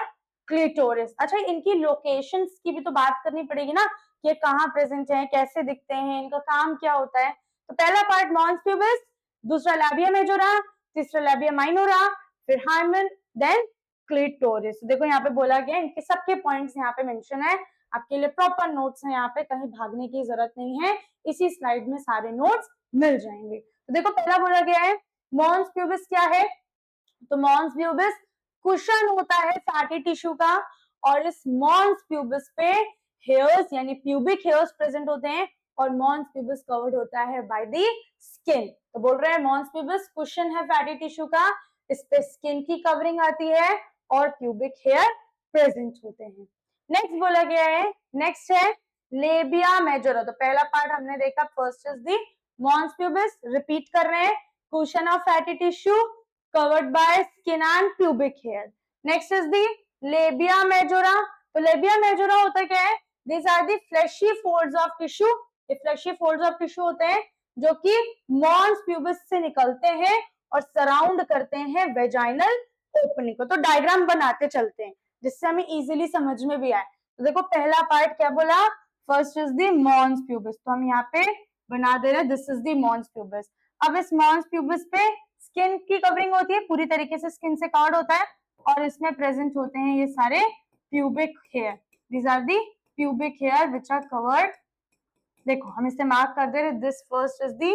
क्लिटोरिस। अच्छा, इनकी लोकेशंस की भी तो बात करनी पड़ेगी ना, ये कहाँ प्रेजेंट है, कैसे दिखते हैं, इनका काम क्या होता है। तो पहला पार्ट मॉन्स प्यूबिस, दूसरा लैबिया मेजोरा, तीसरा लैबिया माइनोरा, फिर हाइमेन, देन क्लिटोरिस। देखो यहाँ पे बोला गया, इनके सबके पॉइंट्स यहाँ पे मेंशन है, आपके लिए प्रॉपर नोट्स है, यहाँ पे कहीं भागने की जरूरत नहीं है, इसी स्लाइड में सारे नोट्स मिल जाएंगे। तो देखो पहला बोला गया है मॉन्स प्यूबिस क्या है? तो मॉन्स प्यूबिस कुशन होता है फैटी टिश्यू का और इस मॉन्स प्यूबिस पे हेयर्स यानी प्यूबिक हेयर्स प्रेजेंट होते हैं और मॉन्स प्यूबिस कवर्ड होता है बाय द स्किन। तो बोल रहे हैं मॉन्स प्यूबिस कुशन है फैटी टिश्यू का, इस पे स्किन की कवरिंग आती है और प्यूबिक हेयर प्रेजेंट होते हैं। नेक्स्ट बोला गया है, नेक्स्ट है लेबिया मेजोरा। तो पहला पार्ट हमने देखा, first is the mons pubis, repeat कर रहे हैं, cushion of fatty tissue covered by skin and pubic hair. Next is the labia majora. तो labia majora होता क्या है? These are the fleshy folds of tissue. ये fleshy folds of tissue होते हैं जो कि mons pubis से निकलते हैं और सराउंड करते हैं वेजाइनल ओपनिंग को। तो डायग्राम बनाते चलते हैं जिससे हमें इजीली समझ में भी आए। तो देखो पहला पार्ट क्या बोला? First is the mons pubis। तो हम यहाँ पे बना दे रहे हैं, this is the mons pubis। अब इस mons pubis पे स्किन की कवरिंग होती है, पूरी तरीके से स्किन से कवर्ड होता है और इसमें प्रेजेंट होते हैं ये सारे pubic hair. These are the pubic hair which are covered. देखो हम इसे मार्क कर दे रहे, this first is the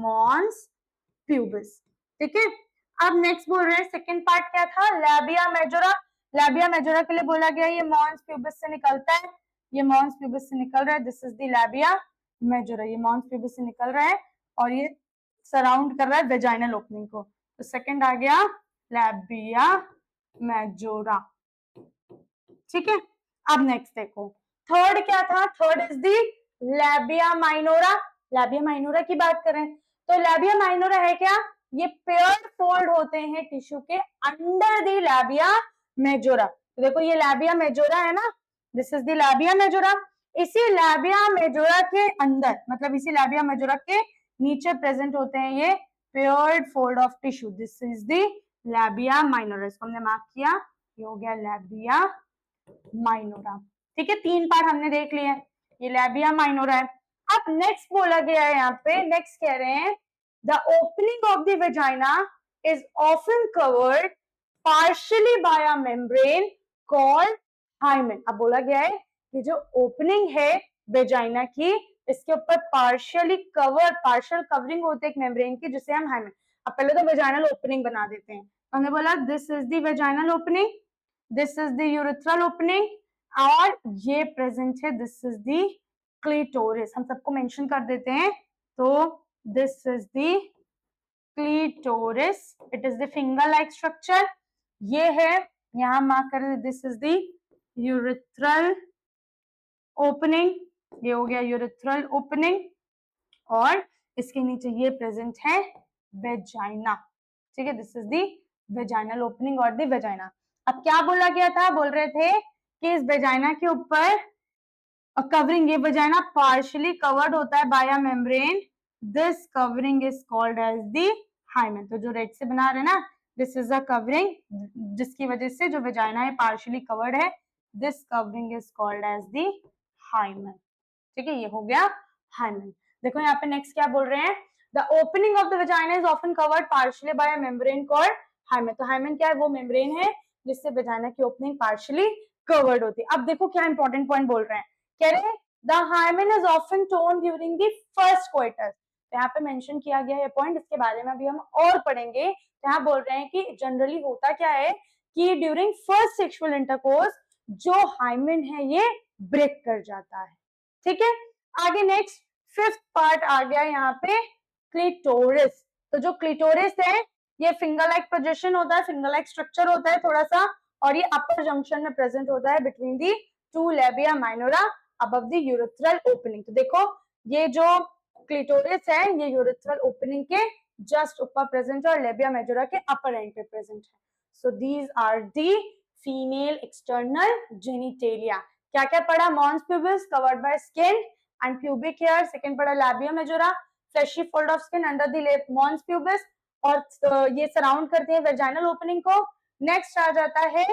mons pubis. ठीक है, अब नेक्स्ट बोल रहे हैं सेकंड पार्ट क्या था? Labia majora. लैबिया मेजोरा के लिए बोला गया ये मॉन्स प्यूबिस से निकलता है, ये मॉन्स प्यूबिस से निकल रहा है, this is the labia majora. ये मॉन्स प्यूबिस से निकल रहा है और ये सराउंड कर रहा है वेजाइनल ओपनिंग को। तो सेकंड आ गया लैबिया मेजोरा। ठीक है, अब नेक्स्ट देखो थर्ड क्या था? Third is the labia minora. Labia minora की बात करें तो लैबिया माइनोरा है क्या? ये पेयर्ड फोल्ड होते हैं टिश्यू के अंडर दी लैबिया मेजोरा। तो देखो ये लैबिया मेजोरा है ना, this is the labia majora. इसी लैबिया मेजोरा के अंदर, मतलब इसी लैबिया मेजोरा के नीचे प्रेजेंट होते हैं ये paired fold of tissue, this is the labia minora. इसको हमने मार्क किया, ये हो गया लैबिया माइनोरा। ठीक है, 3 पार्ट हमने देख लिए, ये लैबिया माइनोरा है। अब नेक्स्ट बोला गया है यहाँ पे, नेक्स्ट कह रहे हैं the opening of the vagina is often covered partially by a membrane called hymen. अब बोला गया है कि जो ओपनिंग है वेजाइना की, इसके ऊपर पार्शियल कवरिंग होती है एक मेम्ब्रेन की जिसे हम हाइमेन। अब पहले तो वेजाइनल ओपनिंग बना देते हैं। हमने बोला this is the vaginal opening, this is the urethral opening और ये प्रेजेंट है, दिस इज द क्लिटोरिस। हम सबको मेंशन कर देते हैं। तो this is the clitoris, it is the finger like structure. ये है, यहां मार्क कर, this is the urethral opening, ये हो गया यूरेथ्रल ओपनिंग, और इसके नीचे ये प्रेजेंट है वेजाइना, ठीक है, this is the vaginal opening और दी वेजाइना। अब क्या बोला गया था, बोल रहे थे कि इस वेजाइना के ऊपर कवरिंग, ये वेजाइना पार्शियली कवर्ड होता है by a membrane, this covering is called as the hymen. तो जो रेड से बना रहे ना, दिस इज अ कवरिंग, जिसकी वजह से जो वेजाइना है पार्शियली कवर्ड है, this covering is called as the hymen, ठीक है, ये हो गया हाइमेन। देखो यहाँ पे नेक्स्ट क्या बोल रहे हैं, the opening of the vagina is often covered partially by a membrane called hymen. तो हाइमेन क्या है, वो मेम्ब्रेन है जिससे वेजाइना की ओपनिंग पार्शियली कवर्ड होती है। अब देखो क्या इंपॉर्टेंट पॉइंट बोल रहे हैं, कह रहे हैं the hymen is often tone during the first coitus. तो यहाँ पे मेंशन किया गया है पॉइंट, इसके बारे में अभी हम और पढ़ेंगे। तो यहाँ बोल रहे हैं कि जनरली होता क्या है कि ड्यूरिंग फर्स्ट सेक्सुअल इंटरकोर्स जो हाइमेन है ये ब्रेक कर जाता है, ठीक है। आगे नेक्स्ट फिफ्थ पार्ट आ गया यहाँ पे, क्लिटोरिस। तो जो क्लिटोरिस है ये फिंगर लाइक प्रोजेक्शन होता है, फिंगर लाइक स्ट्रक्चर होता है थोड़ा सा, और ये अपर जंक्शन में प्रेजेंट होता है between the two labia minora above the urethral opening. तो देखो ये जो क्लिटोरिस है ये यूरेथ्रल ओपनिंग के जस्ट ऊपर प्रेजेंट है और लेबिया मेजोरा के अपर एंड पे प्रेजेंट है। So these are the female external genitalia. क्या क्या पढ़ा, mons pubis covered by skin and pubic hair, second पढ़ा labia majora fleshy fold of skin under the mons pubis, और ये सराउंड करते हैं वेजाइनल ओपनिंग को। नेक्स्ट आ जाता है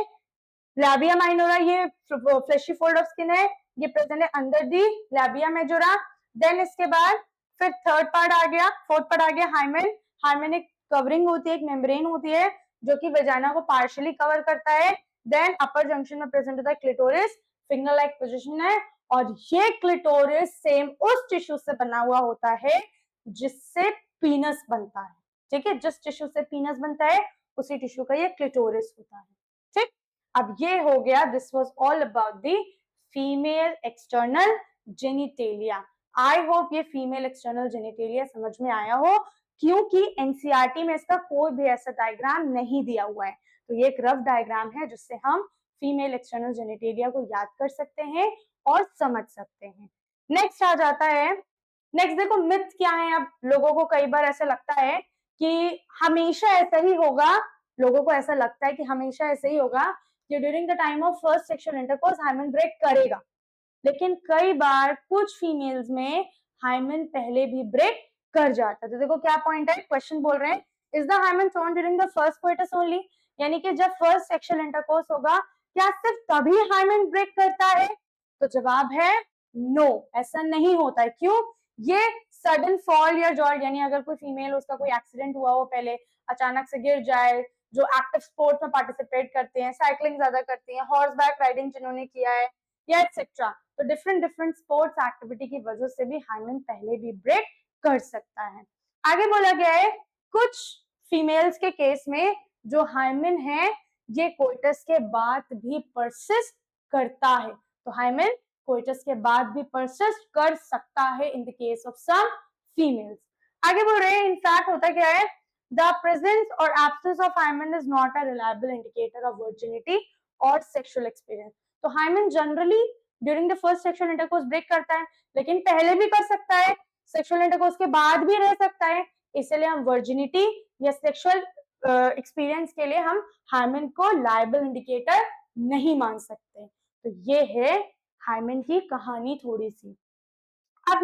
लैबिया माइनोरा, ये फ्लैशी फोल्ड ऑफ स्किन है, ये प्रेजेंट है under the labia majora. Then इसके बाद फिर थर्ड पार्ट आ गया, फोर्थ पार्ट आ गया हाइमेन। हाइमेन एक कवरिंग होती है, एक मेम्ब्रेन होती है जो कि वेजाइना को पार्शियली कवर करता है। देन अपर जंक्शन में प्रेजेंट होता है क्लिटोरिस, फिंगर लाइक पोजीशन है, और ये क्लिटोरिस सेम उस टिश्यू से बना हुआ होता है जिससे पीनस बनता है, ठीक है, जिस टिश्यू से पीनस बनता है उसी टिश्यू का ये क्लिटोरिस होता है, ठीक। अब ये हो गया, this was all about the female external genitalia. I hope ये फीमेल एक्सटर्नल जेनिटेलिया समझ में आया हो, क्योंकि एनसीईआरटी में इसका कोई भी ऐसा डायग्राम नहीं दिया हुआ है। तो ये एक रफ डायग्राम है जिससे हम फीमेल एक्सटर्नल जेनिटेलिया को याद कर सकते हैं और समझ सकते हैं। नेक्स्ट आ जाता है, नेक्स्ट देखो मिथ क्या है। अब लोगों को कई बार ऐसा लगता है कि हमेशा ऐसा ही होगा, लोगों को ऐसा लगता है कि हमेशा ऐसा ही होगा कि during the time of first sexual intercourse hymen break करेगा, लेकिन कई बार कुछ फीमेल्स में हाइमेन पहले भी ब्रेक कर जाता है। तो देखो क्या पॉइंट है, क्वेश्चन बोल रहे हैं is the hymen torn during the first coitus only, यानी कि जब फर्स्ट सेक्सुअल इंटरकोर्स होगा क्या सिर्फ तभी हाइमेन ब्रेक करता है? तो जवाब है नो, ऐसा नहीं होता है। क्यों? ये सडन फॉल या जॉल्ट, यानी अगर कोई फीमेल उसका कोई एक्सीडेंट हुआ हो, पहले अचानक से गिर जाए, जो एक्टिव स्पोर्ट में पार्टिसिपेट करते हैं, साइकिलिंग ज्यादा करती हैं, हॉर्स बैक राइडिंग जिन्होंने किया है या एक्सेट्रा, तो डिफरेंट डिफरेंट स्पोर्ट्स एक्टिविटी की वजह से भी हाइमेन पहले भी ब्रेक कर सकता है। आगे बोला गया है कुछ फीमेल्स के केस में जो हाइमेन है ये कोइटस के बाद भी परसिस्ट करता है। तो हाइमेन कोइटस के बाद भी परसिस्ट कर सकता है in the case of some females. आगे बोल रहे हैं इनफैक्ट होता क्या है, द प्रेजेंस और absence of hymen is not a reliable indicator of virginity और सेक्सुअल एक्सपीरियंस। तो hymen generally during the first sexual intercourse break करता है, लेकिन पहले भी कर सकता है, सेक्सुअल इंटरकोर्स के बाद भी रह सकता है, इसलिए हम वर्जिनिटी या सेक्सुअल एक्सपीरियंस के लिए हम हाइमेन को लायबल इंडिकेटर नहीं मान सकते। तो ये है हाइमेन की कहानी थोड़ी सी। अब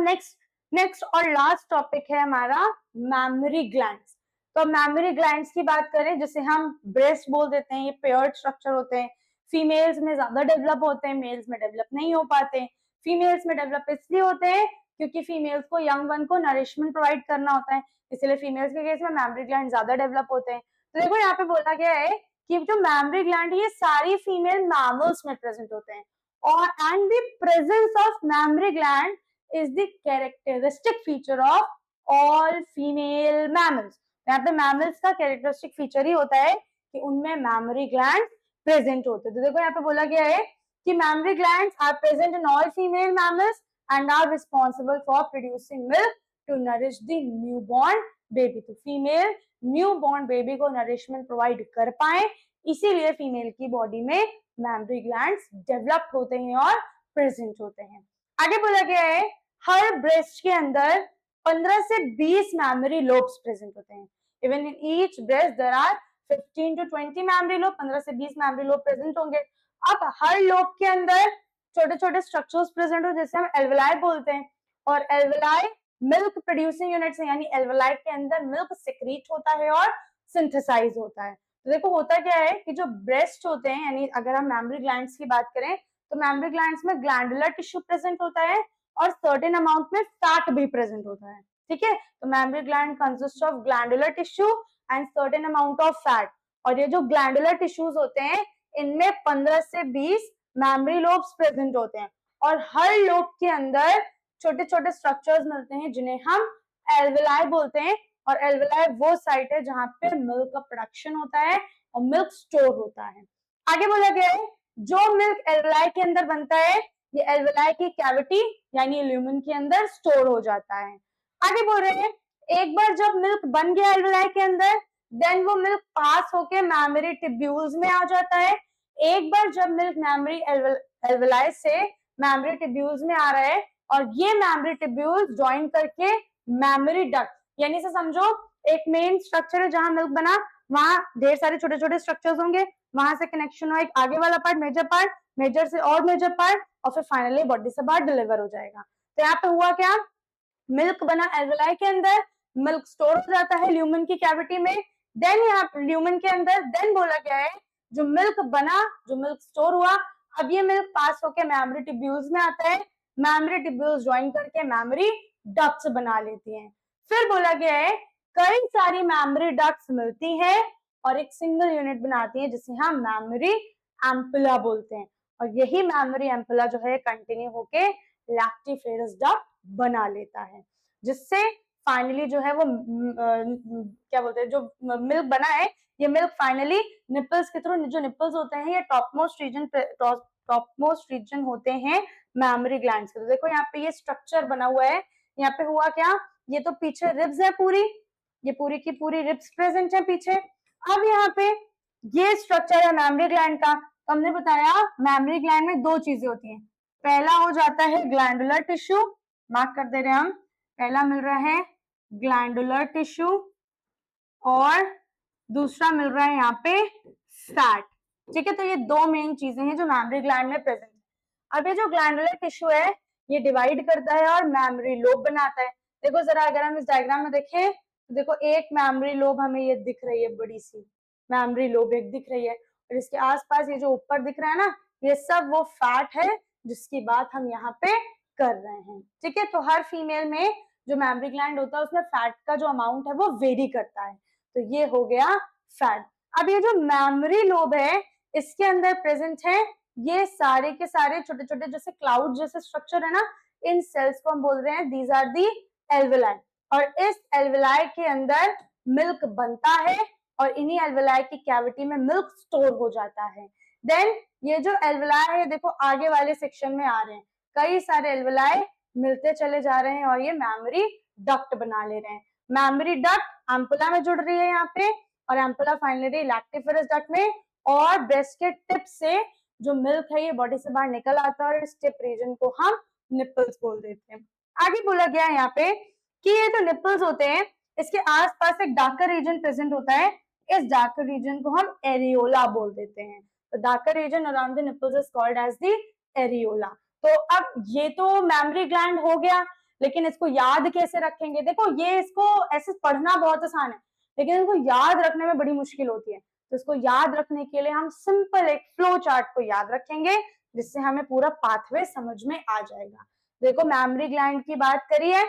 नेक्स्ट और लास्ट टॉपिक है हमारा मैमरी ग्लैंड्स। तो मैमरी ग्लैंड्स की बात करें, जिसे हम ब्रेस्ट बोल देते हैं, ये पेयर्ड स्ट्रक्चर होते हैं, फीमेल्स में ज्यादा डेवलप होते हैं, मेल्स में डेवलप नहीं हो पाते। फीमेल्स में डेवलप इसलिए होते हैं क्योंकि फीमेल्स को यंग वन को नरिशमेंट प्रोवाइड करना होता है, इसलिए फीमेल्स के केस में मैमरी ग्लैंड ज्यादा डेवलप होते हैं। तो देखो यहाँ पे बोला गया है कि जो मैमरी ग्लैंड ये सारी फीमेल मैमल्स में प्रेजेंट होते हैं, और and the presence of mammary gland is the characteristic feature of all female mammals। यहाँ पे mammals का characteristic feature ही होता है कि उनमें mammary glands present होते हैं। तो देखो यहाँ पे बोला गया है कि mammary glands are present in all female mammals and are responsible for producing milk to nourish the newborn baby। तो female न्यू बॉर्न बेबी को नरिशमेंट प्रोवाइड कर पाए, इसीलिए फीमेल की बॉडी में मैमरी ग्लैंड्स डेवलप होते हैं और प्रेजेंट होते हैं। आगे बोला गया है हर ब्रेस्ट के अंदर 15 से 20 मैमरी लोब्स प्रेजेंट होते हैं। Even in each breast there are 15 to 20 mammary lobe, 15 से 20 मैमरी लोब प्रेजेंट होंगे। अब हर लोब के अंदर छोटे छोटे स्ट्रक्चर्स प्रेजेंट हो, जैसे हम एल्वेलाई बोलते हैं, और एल्वेलाई मिल्क प्रोड्यूसिंग यूनिट्स है, यानी एल्वेलाई के अंदर मिल्क सिक्रीट होता है और सिंथेसाइज होता है। तो देखो होता क्या है कि जो ब्रेस्ट होते हैं, यानी अगर हम मैमरी ग्लैंड्स की बात करें तो मैमरी ग्लैंड्स में ग्लैंडुलर टिश्यू प्रेजेंट होता है और सर्टेन अमाउंट में फैट भी प्रेजेंट होता है। ठीक है, तो mammary gland consist of glandular tissue and certain amount of fat. और ये जो ग्लैंडुलर टिश्यूज होते हैं इनमें 15 से 20 मैमरी लोब्स प्रेजेंट होते हैं, और हर लोब के अंदर छोटे छोटे स्ट्रक्चर्स मिलते हैं जिन्हें हम एल्वेलाई बोलते हैं। और एल्वेलाई वो साइट है जहां पे मिल्क का प्रोडक्शन होता है और मिल्क स्टोर होता है। आगे बोला गया है जो मिल्क एल्वेलाई के अंदर बनता है ये एल्वेलाई की कैविटी यानी ल्यूमेन के अंदर स्टोर हो जाता है। आगे बोल रहे हैं एक बार जब मिल्क बन गया एल्वेलाई के अंदर, देन वो मिल्क पास होके मैमरी टिब्यूल्स में आ जाता है। एक बार जब मिल्क मैमरी एल्वेलाई से मैमरी टिब्यूल्स में आ रहा है और ये मैमरी टिब्यूल्स ज्वाइन करके मैमरी डक्ट, यानी से समझो एक मेन स्ट्रक्चर है जहां मिल्क बना, वहां ढेर सारे छोटे छोटे स्ट्रक्चर्स होंगे, वहां से कनेक्शन हुआ एक आगे वाला पार्ट, मेजर से और मेजर पार्ट, और फिर फाइनली बॉडी से बाहर डिलीवर हो जाएगा। तो यहाँ पे हुआ क्या, मिल्क बना एल्वेलाई के अंदर, मिल्क स्टोर हो जाता है ल्यूमेन की कैविटी में, देन यहाँ ल्यूमेन के अंदर देन बोला गया है जो मिल्क बना, जो मिल्क स्टोर हुआ, अब ये मिल्क पास होकर मैमरी टिब्यूल्स में आता है, मैमरी टिब्यूल्स ज्वाइन करके मैमरी डक्ट्स बना लेती हैं। फिर बोला गया है कई सारी मैमरी डक्ट्स मिलती हैं और एक सिंगल यूनिट बनाती है जिसे हम मैमरी एम्पुला बोलते हैं, और यही मैमरी एम्पुला जो है कंटिन्यू होके लैक्टिफेरस डक्ट बना लेता है, जिससे फाइनली जो है वो क्या बोलते हैं जो मिल्क बना है ये मिल्क फाइनली निपल्स के थ्रू, जो निपल्स होते हैं ये टॉपमोस्ट रीजन होते हैं मैमरी ग्लैंड्स के। तो देखो यहाँ पे ये स्ट्रक्चर बना हुआ है, यहाँ पे हुआ क्या, ये तो पीछे रिब्स है पूरी, ये पूरी की पूरी रिब्स प्रेजेंट है पीछे। अब यहाँ पे ये स्ट्रक्चर है मैमरी ग्लैंड का, तो हमने बताया मैमरी ग्लैंड में दो चीजें होती हैं, पहला हो जाता है ग्लैंडुलर टिश्यू, मार्क कर दे रहे हैं हम, पहला मिल रहा है ग्लैंडुलर टिश्यू और दूसरा मिल रहा है यहाँ पे फैट। ठीक है, तो ये दो मेन चीजें हैं जो मैमरी ग्लैंड में प्रेजेंट है। अब ये जो ग्लैंडुलर टिश्यू है ये डिवाइड करता है और मैमरी लोब बनाता है। देखो जरा अगर हम इस डायग्राम में देखें तो देखो एक मैमरी लोब हमें ये दिख रही है, बड़ी सी मैमरी लोब एक दिख रही है, और इसके आसपास ये जो ऊपर दिख रहा है ना ये सब वो फैट है जिसकी बात हम यहाँ पे कर रहे हैं। ठीक है, तो हर फीमेल में जो मैमरी ग्लैंड होता है उसमें फैट का जो अमाउंट है वो वेरी करता है, तो ये हो गया फैट। अब ये जो मैमरी लोब है इसके अंदर प्रेजेंट है ये सारे के सारे छोटे छोटे जैसे क्लाउड जैसे स्ट्रक्चर है ना, इन सेल्स को हम बोल रहे हैं दीज आर दी एल्वेलाई, और इस एल्वेलाई के अंदर मिल्क बनता है और इन्हीं एल्वेलाई की कैविटी में मिल्क स्टोर हो जाता है। देन ये जो एल्वेलाई है देखो आगे वाले सेक्शन में आ रहे हैं, कई सारे एल्वेलाई मिलते चले जा रहे हैं और ये मैमरी डक्ट बना ले रहे हैं। मैमरी डक्ट एम्पुला में जुड़ रही है यहाँ पे, और एम्पुला फाइनली लैक्टिफेरस डक्ट में, और ब्रेस्ट के टिप से जो मिल्क है ये बॉडी से बाहर निकल आता है और इस टिप रीजन को हम निपल्स बोल देते हैं। आगे बोला गया है यहाँ पे कि ये जो निपल्स होते हैं इसके आसपास एक डार्कर रीजन प्रेजेंट होता है, इस डार्कर रीजन को हम एरियोला बोल देते हैं। तो darker region around the nipples is called as the areola. तो अब ये तो मैमरी ग्लैंड हो गया, लेकिन इसको याद कैसे रखेंगे, देखो ये इसको ऐसे पढ़ना बहुत आसान है लेकिन इसको याद रखने में बड़ी मुश्किल होती है, तो इसको याद रखने के लिए हम सिंपल एक फ्लो चार्ट को याद रखेंगे जिससे हमें पूरा पाथवे समझ में आ जाएगा। देखो मैमरी ग्लैंड की बात करी है,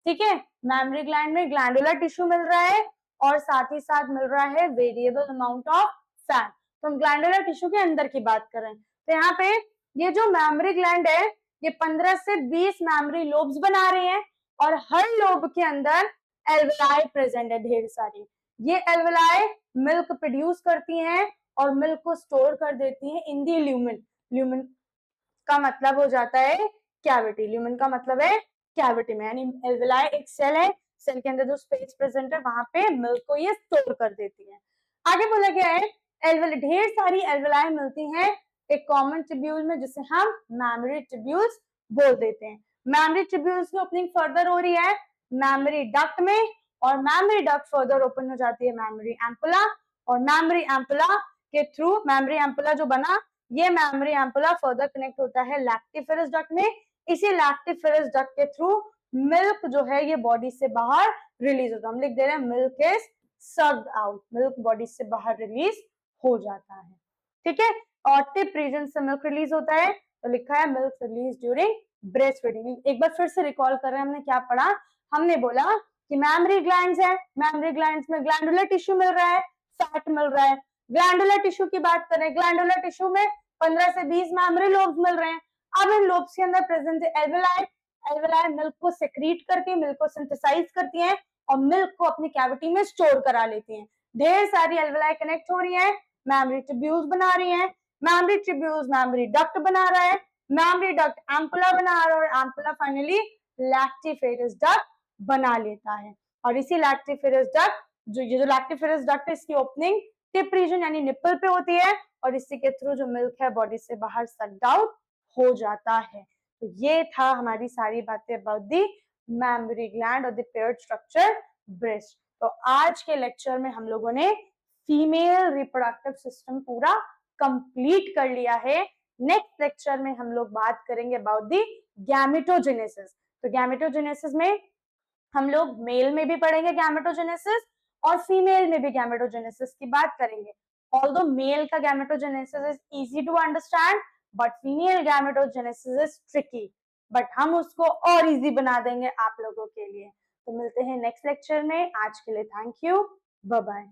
ठीक है, मैमरी ग्लैंड में ग्लैंडुलर टिश्यू मिल रहा है और साथ ही साथ मिल रहा है वेरिएबल अमाउंट ऑफ फैट, तो हम ग्लैंडुलर टिश्यू के अंदर की बात कर रहे हैं। तो यहाँ पे ये जो मैमरी ग्लैंड है ये 15 से 20 मैमरी लोब्स बना रही है और हर लोब के अंदर एल्वेलाई प्रेजेंट है ढेर सारी। ये एल्वेलाई मिल्क प्रोड्यूस करती हैं और मिल्क को स्टोर कर देती हैं इन दी ल्यूमेन। ल्यूमेन का मतलब हो जाता है कैविटी, ल्यूमेन का मतलब है कैविटी में, यानी एल्वेलाई एक सेल है, सेल के अंदर जो स्पेस प्रेजेंट है वहां पे मिल्क को ये स्टोर कर देती है। आगे बोला गया है एल्वेल, ढेर सारी एल्वेलाई मिलती हैं एक कॉमन ट्यूब्यूल में जिसे हम मैमरी ट्यूब्यूल्स बोल देते हैं। मैमरी ट्यूब्यूल्स की ओपनिंग फर्दर हो रही है मैमरी डक्ट में, और मैमरी डक्ट फर्दर ओपन हो जाती है मैमरी एम्पुला, और मैमरी एम्पुला के थ्रू मैमरी एम्पुला जो बना ये मैमरी एम्पुला फर्दर कनेक्ट होता है लैक्टिफेरस डक्ट में। इसी लैक्टिफेरस डक्ट के थ्रू मिल्क जो है ये बॉडी से बाहर रिलीज होता है। हम लिख दे रहे हैं milk is sucked out, milk body से बाहर रिलीज हो जाता है। ठीक है, और टिप रीजन से मिल्क रिलीज होता है तो लिखा है milk release during breast feeding. एक बार फिर से रिकॉल कर रहे हैं, हमने क्या पढ़ा, हमने बोला कि मैमरी ग्लैंड्स है, मैमरी ग्लैंड्स में ग्लैंडुलर टिश्यू मिल रहा है, फैट मिल रहा है। ग्लैंडुलर टिश्यू की बात करें, ग्लैंडुलर टिश्यू में 15 से 20 मैमरी लोब्स मिल रहे हैं। अब इन लोब्स के अंदर प्रेजेंट है एल्वेलाई, एल्वेलाई मिल्क को सेक्रीट करती है, मिल्क को सिंथेसाइज करती है और मिल्क को अपनी कैविटी में स्टोर करा लेती हैं। ढेर सारी एल्वेलाई कनेक्ट हो रही हैं, मैमरी ट्यूब्यूल्स बना रही हैं, मैमरी ट्यूब्यूल्स मैमरी डक्ट बना रहा है, मैमरी डक्ट एम्पुला बना रहा है और एम्पुला फाइनली लैक्टिफेरस डक्ट बना लेता है। और इसी लैक्टिफेरस डक्ट जो लैक्टिफेरस डक्ट है इसकी ओपनिंग टिप रीजन यानी निप्पल पे होती है और इसी के थ्रू जो मिल्क है बॉडी से बाहर सक्ड आउट हो जाता है। तो ये था हमारी सारी बातें अबाउट दी मैमरी ग्लैंड और द पेयर्ड स्ट्रक्चर ब्रेस्ट। तो आज के लेक्चर में हम लोगों ने फीमेल रिप्रोडक्टिव सिस्टम पूरा कंप्लीट कर लिया है। नेक्स्ट लेक्चर में हम लोग बात करेंगे अबाउट दी गैमेटोजेनेसिस। तो गैमेटोजेनेसिस में हम लोग मेल में भी पढ़ेंगे गैमेटोजेनेसिस और फीमेल में भी गैमेटोजेनेसिस की बात करेंगे। ऑल्दो मेल का gametogenesis is easy to understand but female gametogenesis is tricky, but हम उसको और इजी बना देंगे आप लोगों के लिए। तो मिलते हैं नेक्स्ट लेक्चर में, आज के लिए थैंक यू, बाय बाय।